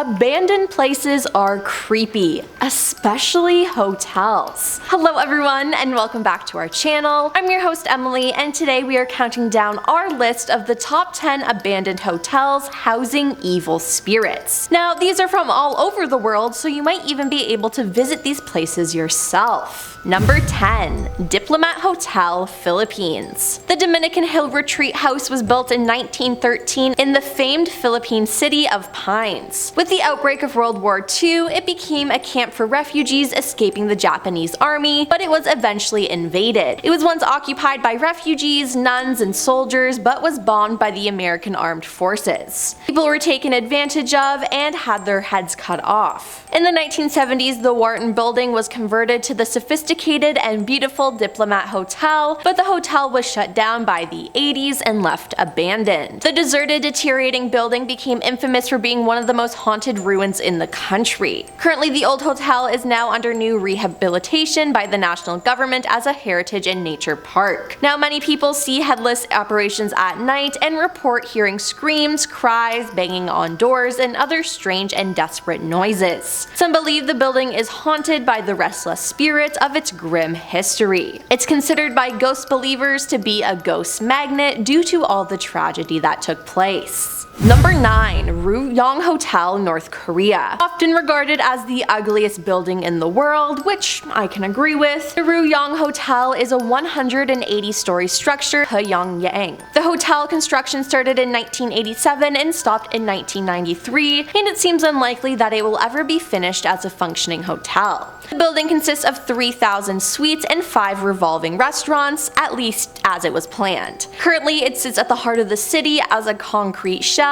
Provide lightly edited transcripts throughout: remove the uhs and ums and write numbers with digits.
Abandoned places are creepy, especially hotels. Hello everyone and welcome back to our channel. I'm your host Emily and today we are counting down our list of the top 10 abandoned hotels housing evil spirits. Now these are from all over the world, so you might even be able to visit these places yourself. Number 10. Diplomat Hotel, Philippines. The Dominican Hill Retreat House was built in 1913 in the famed Philippine city of Pines. With the outbreak of World War II, it became a camp for refugees escaping the Japanese army, but it was eventually invaded. It was once occupied by refugees, nuns, and soldiers, but was bombed by the American Armed Forces. People were taken advantage of and had their heads cut off. In the 1970s, the Wharton building was converted to the sophisticated and beautiful Diplomat Hotel, but the hotel was shut down by the 80s and left abandoned. The deserted, deteriorating building became infamous for being one of the most haunted ruins in the country. Currently, the old hotel is now under new rehabilitation by the national government as a heritage and nature park. Now, many people see headless apparitions at night and report hearing screams, cries, banging on doors, and other strange and desperate noises. Some believe the building is haunted by the restless spirits of its grim history. It's considered by ghost believers to be a ghost magnet due to all the tragedy that took place. Number 9. Ryugyong Hotel, North Korea. Often regarded as the ugliest building in the world, which I can agree with, the Ryugyong Hotel is a 180-story structure in Pyongyang. The hotel construction started in 1987 and stopped in 1993, and it seems unlikely that it will ever be finished as a functioning hotel. The building consists of 3,000 suites and 5 revolving restaurants, at least as it was planned. Currently, it sits at the heart of the city as a concrete shell,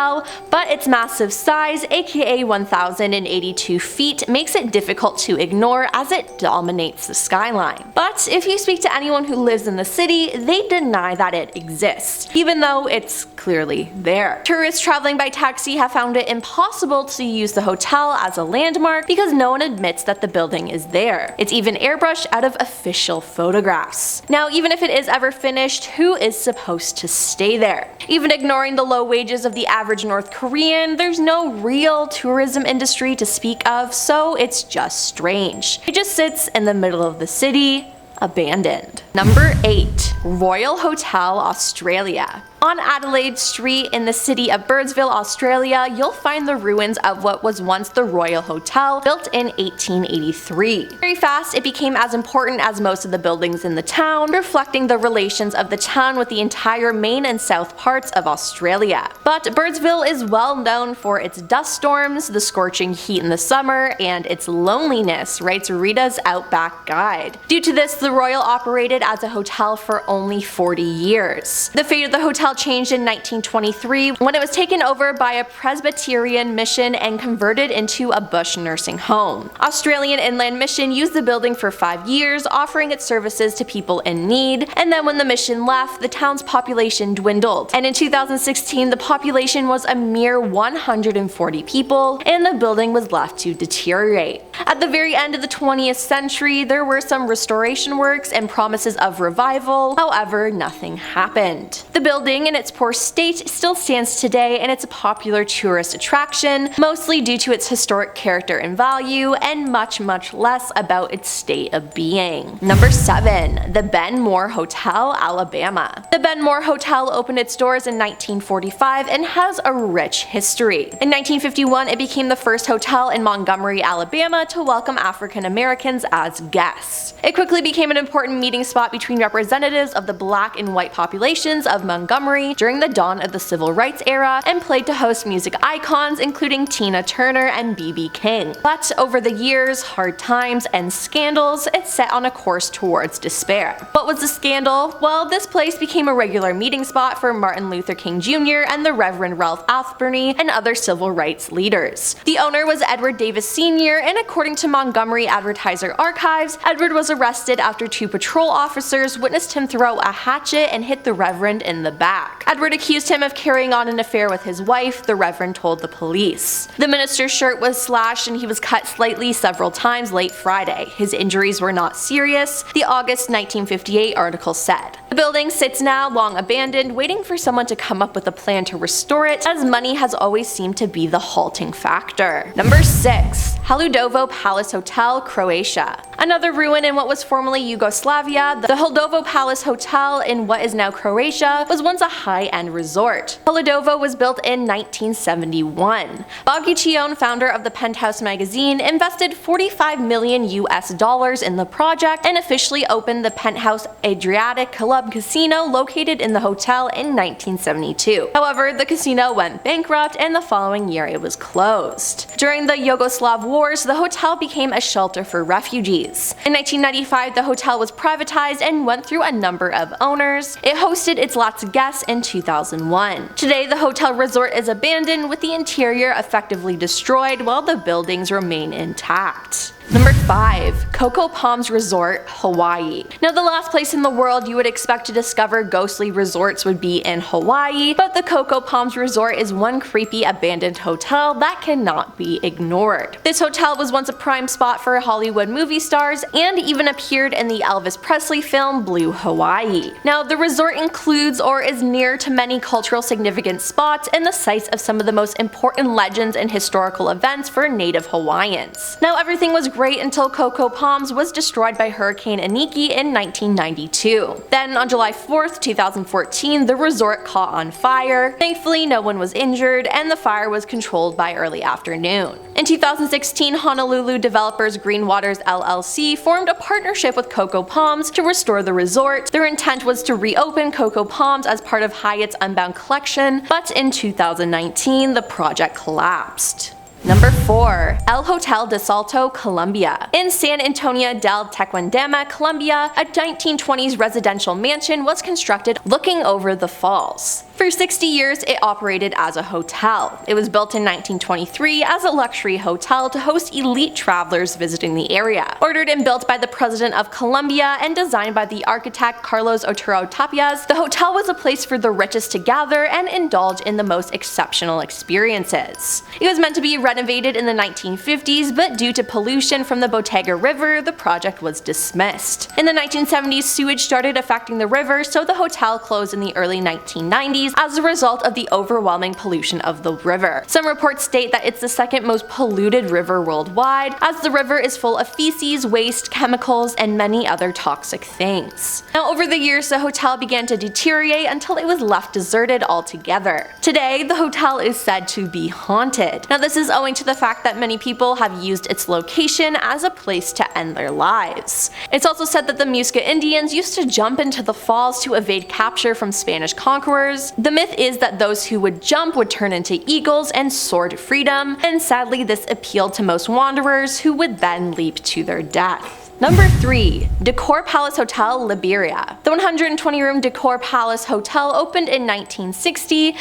but its massive size, aka 1,082 feet, makes it difficult to ignore as it dominates the skyline. But if you speak to anyone who lives in the city, they deny that it exists, even though it's clearly there. Tourists traveling by taxi have found it impossible to use the hotel as a landmark because no one admits that the building is there. It's even airbrushed out of official photographs. Now, even if it is ever finished, who is supposed to stay there? Even ignoring the low wages of the average North Korean, there's no real tourism industry to speak of, so it's just strange. It just sits in the middle of the city, abandoned. Number 8. Royal Hotel, Australia. On Adelaide Street in the city of Birdsville, Australia, you'll find the ruins of what was once the Royal Hotel, built in 1883. Very fast, it became as important as most of the buildings in the town, reflecting the relations of the town with the entire main and south parts of Australia. But Birdsville is well known for its dust storms, the scorching heat in the summer, and its loneliness, writes Rita's Outback Guide. Due to this, the Royal operated as a hotel for only 40 years. The fate of the hotel changed in 1923 when it was taken over by a Presbyterian mission and converted into a bush nursing home. Australian Inland Mission used the building for 5 years, offering its services to people in need, and then when the mission left, the town's population dwindled, and in 2016 the population was a mere 140 people, and the building was left to deteriorate. At the very end of the 20th century, there were some restoration works and promises of revival, however, nothing happened. The building in its poor state still stands today, and it's a popular tourist attraction, mostly due to its historic character and value, and much less about its state of being. Number 7. The Ben Moore Hotel, Alabama. The Ben Moore Hotel opened its doors in 1945 and has a rich history. In 1951, it became the first hotel in Montgomery, Alabama to welcome African Americans as guests. It quickly became an important meeting spot between representatives of the black and white populations of Montgomery during the dawn of the Civil Rights era, and played to host music icons including Tina Turner and B.B. King. But over the years, hard times, and scandals, it set on a course towards despair. What was the scandal? Well, this place became a regular meeting spot for Martin Luther King Jr. and the Reverend Ralph Athburney and other civil rights leaders. The owner was Edward Davis Sr., and according to Montgomery Advertiser Archives, Edward was arrested after 2 patrol officers witnessed him throw a hatchet and hit the Reverend in the back. back. Edward accused him of carrying on an affair with his wife, the Reverend told the police. The minister's shirt was slashed and he was cut slightly several times late Friday. His injuries were not serious, the August 1958 article said. The building sits now long abandoned, waiting for someone to come up with a plan to restore it, as money has always seemed to be the halting factor. Number 6. Haludovo Palace Hotel, Croatia. Another ruin in what was formerly Yugoslavia, the Haludovo Palace Hotel in what is now Croatia was once a high-end resort. Haludovo was built in 1971. Bob Guccione, founder of the Penthouse magazine, invested $45 million in the project and officially opened the Penthouse Adriatic Club Casino located in the hotel in 1972. However, the casino went bankrupt and the following year it was closed. During the Yugoslav Wars, the hotel became a shelter for refugees. In 1995, the hotel was privatized and went through a number of owners. It hosted its last guests in 2001. Today, the hotel resort is abandoned with the interior effectively destroyed while the buildings remain intact. Number 5. Coco Palms Resort, Hawaii. Now, the last place in the world you would expect to discover ghostly resorts would be in Hawaii, but the Coco Palms Resort is one creepy abandoned hotel that cannot be ignored. This hotel was once a prime spot for Hollywood movie stars and even appeared in the Elvis Presley film Blue Hawaii. Now, the resort includes or is near to many cultural significant spots and the sites of some of the most important legends and historical events for Native Hawaiians. Now, everything was great until Coco Palms was destroyed by Hurricane Iniki in 1992. Then on July 4th, 2014, the resort caught on fire. Thankfully, no one was injured and the fire was controlled by early afternoon. In 2016, Honolulu developers Green Waters LLC formed a partnership with Coco Palms to restore the resort. Their intent was to reopen Coco Palms as part of Hyatt's Unbound collection, but in 2019, the project collapsed. Number 4. El Hotel de Salto, Colombia. In San Antonio del Tequendama, Colombia, a 1920s residential mansion was constructed looking over the falls. For 60 years, it operated as a hotel. It was built in 1923 as a luxury hotel to host elite travelers visiting the area. Ordered and built by the President of Colombia and designed by the architect Carlos Otero Tapias, the hotel was a place for the richest to gather and indulge in the most exceptional experiences. It was meant to be renovated in the 1950s, but due to pollution from the Bottega River, the project was dismissed. In the 1970s, sewage started affecting the river, so the hotel closed in the early 1990s as a result of the overwhelming pollution of the river. Some reports state that it's the second most polluted river worldwide, as the river is full of feces, waste, chemicals, and many other toxic things. Now, over the years, the hotel began to deteriorate until it was left deserted altogether. Today, the hotel is said to be haunted. Now, this is owing to the fact that many people have used its location as a place to end their lives. It's also said that the Muisca Indians used to jump into the falls to evade capture from Spanish conquerors. The myth is that those who would jump would turn into eagles and soar to freedom, and sadly this appealed to most wanderers who would then leap to their death. Number 3. Ducor Palace Hotel, Liberia. The 120-room Ducor Palace Hotel opened in 1960,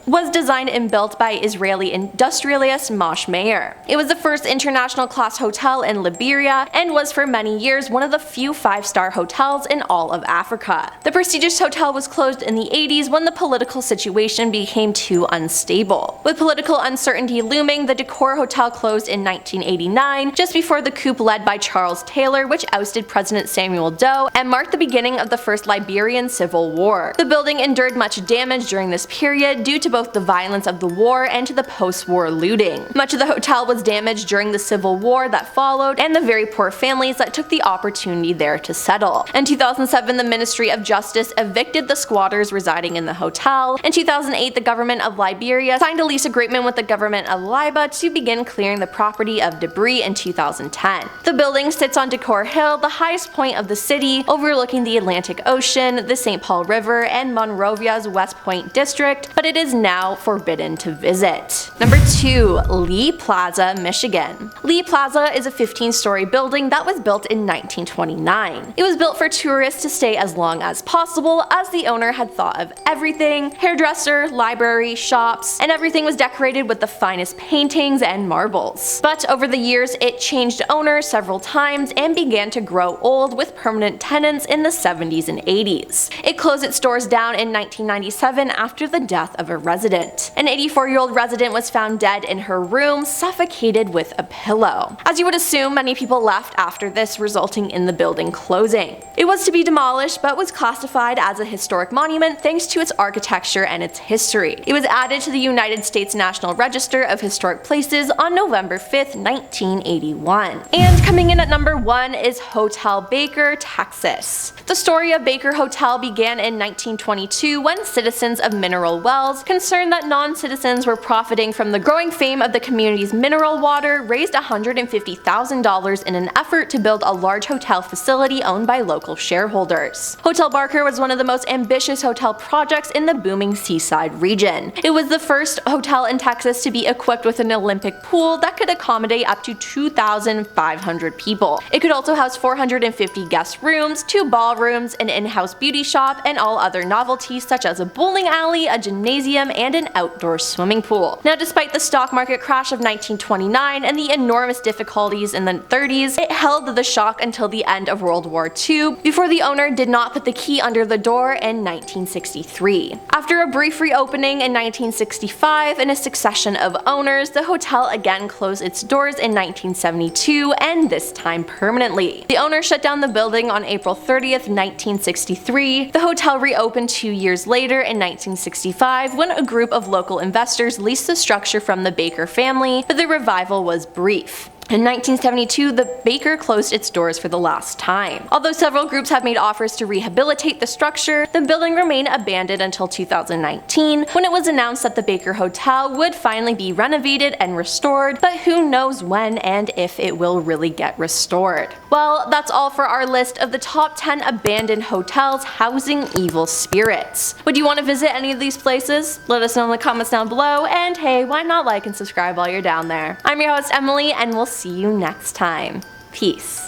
was designed and built by Israeli industrialist Moshe Meir. It was the first international class hotel in Liberia and was for many years one of the few 5-star hotels in all of Africa. The prestigious hotel was closed in the 80s when the political situation became too unstable. With political uncertainty looming, the Ducor Hotel closed in 1989, just before the coup led by Charles Taylor, which ousted President Samuel Doe and marked the beginning of the First Liberian Civil War. The building endured much damage during this period due to both the violence of the war and to the post-war looting. Much of the hotel was damaged during the Civil War that followed and the very poor families that took the opportunity there to settle. In 2007, the Ministry of Justice evicted the squatters residing in the hotel. In 2008, the government of Liberia signed a lease agreement with the government of Liba to begin clearing the property of debris in 2010. The building sits on Ducor Hill, the highest point of the city, overlooking the Atlantic Ocean, the St. Paul River, and Monrovia's West Point district, but it is now forbidden to visit. Number 2. Lee Plaza, Michigan. Lee Plaza is a 15-story building that was built in 1929. It was built for tourists to stay as long as possible, as the owner had thought of everything: hairdresser, library, shops, and everything was decorated with the finest paintings and marbles. But over the years, it changed owners several times and began to grow old, with permanent tenants in the 70s and 80s. It closed its doors down in 1997 after the death of a resident. An 84-year-old resident was found dead in her room, suffocated with a pillow. As you would assume, many people left after this, resulting in the building closing. It was to be demolished, but was classified as a historic monument thanks to its architecture and its history. It was added to the United States National Register of Historic Places on November 5th, 1981. And coming in at number 1 is Hotel Baker, Texas. The story of Baker Hotel began in 1922 when citizens of Mineral Wells, concerned that non-citizens were profiting from the growing fame of the community's mineral water, raised $150,000 in an effort to build a large hotel facility owned by local shareholders. Hotel Baker was one of the most ambitious hotel projects in the booming seaside region. It was the first hotel in Texas to be equipped with an Olympic pool that could accommodate up to 2,500 people. It could also house 450 guest rooms, 2 ballrooms, an in-house beauty shop, and all other novelties such as a bowling alley, a gymnasium, and an outdoor swimming pool. Now, despite the stock market crash of 1929 and the enormous difficulties in the 30s, it held the shock until the end of World War II, before the owner did not put the key under the door in 1963. After a brief reopening in 1965 and a succession of owners, the hotel again closed its doors in 1972, and this time permanently. The owner shut down the building on April 30th, 1963. The hotel reopened 2 years later in 1965 when a group of local investors leased the structure from the Baker family, but the revival was brief. In 1972, the Baker closed its doors for the last time. Although several groups have made offers to rehabilitate the structure, the building remained abandoned until 2019, when it was announced that the Baker Hotel would finally be renovated and restored, but who knows when and if it will really get restored. Well, that's all for our list of the top 10 abandoned hotels housing evil spirits. Would you want to visit any of these places? Let us know in the comments down below, and hey, why not like and subscribe while you're down there? I'm your host Emily, and we'll see you next time. Peace.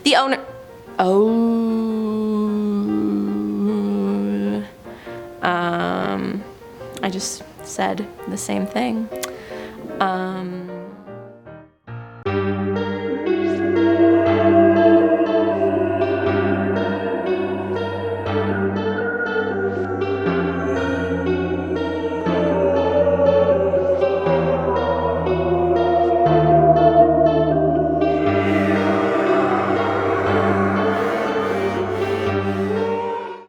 The owner. I just said the same thing.